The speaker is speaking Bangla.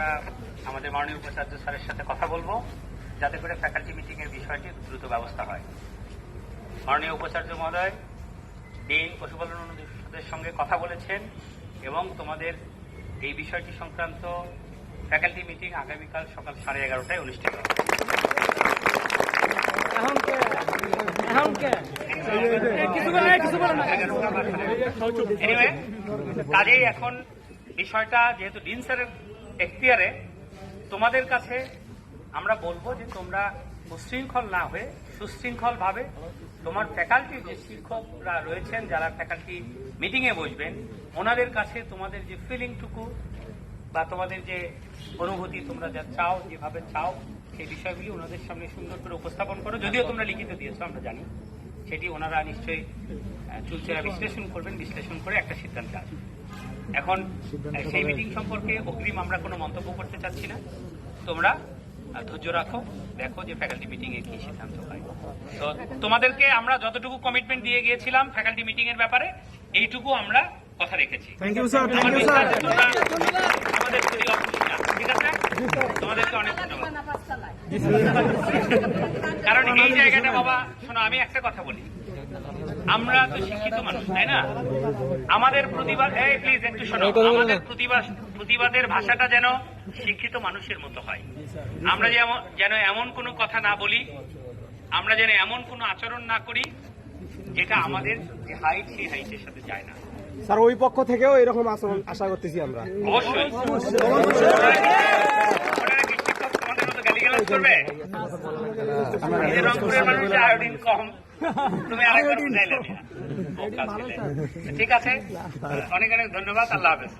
আমরা আমাদের মাননীয় উপাচার্য স্যারের সাথে কথা বলবো যাতে করে ফ্যাকাল্টি মিটিং এর বিষয়টি দ্রুত ব্যবস্থা হয়। মাননীয় উপাচার্য মহোদয় ডিন পশুপালন অনুষদের সঙ্গে কথা বলেছেন এবং তোমাদের এই বিষয়টি সংক্রান্ত ফ্যাকাল্টি মিটিং আগামীকাল সকাল 11:30টায় অনুষ্ঠিত হবে। কাজেই এখন বিষয়টা যেহেতু ডিন স্যারের এখতিয়ারে, তোমাদের কাছে আমরা বলবো যে তোমরা উশৃঙ্খল না হয়ে সুশৃঙ্খল ভাবে তোমার ফ্যাকাল্টির যে শিক্ষকরা রয়েছেন যারা ফ্যাকাল্টি মিটিং এ বসবেন ওনাদের কাছে তোমাদের যে ফিলিংটুকু বা তোমাদের যে অনুভূতি তোমরা যা চাও যেভাবে চাও সেই বিষয়গুলি ওনাদের সামনে সুন্দর করে উপস্থাপন করো। যদিও তোমরা লিখিত দিয়েছো আমরা জানি, সেটি ওনারা নিশ্চয়ই চুলচেরা বিশ্লেষণ করবেন, বিশ্লেষণ করে একটা সিদ্ধান্তে আসবেন। এখন সেই মিটিং সম্পর্কে অগ্রিম আমরা কোনো মন্তব্য করতে চাচ্ছি না, তোমরা ধৈর্য রাখো, দেখো যে ফ্যাকাল্টি মিটিং এ কি সিদ্ধান্ত হয়। তো তোমাদেরকে আমরা যতটুকু কমিটমেন্ট দিয়ে গিয়েছিলাম ফ্যাকাল্টি মিটিং এর ব্যাপারে এইটুকু আমরা কথা রেখেছি। Thank you sir, thank you sir. আমাদের প্রতি অবশ্যই ঠিক আছে, তোমাদেরকে অনেক ধন্যবাদ। কারণ এই জায়গাটা বাবা শোনো, আমি একটা কথা বলি, আমরা তো শিক্ষিত মানুষ তাই না? আমাদের প্রতিবাদ প্লিজ একটু শোনো, আমাদের প্রতিবাদের ভাষাটা যেন শিক্ষিত মানুষের মতো হয়। আমরা যেন এমন কোনো কথা না বলি, আমরা যেন এমন কোনো আচরণ না করি যেটা আমাদের যে হাইট সেই হাইটের সাথে যায় না। স্যার ওই পক্ষ থেকেও এরকম আচরণ আশা করতেছি আমরা। অবশ্যই তোমাদের মতো গালিগালাজ করবে, রংপুরের মানুষের আয়োডিন কম, তুমি আরেকবার বুঝাইলে ঠিক আছে। অনেক অনেক ধন্যবাদ, আল্লাহ হাফেজ।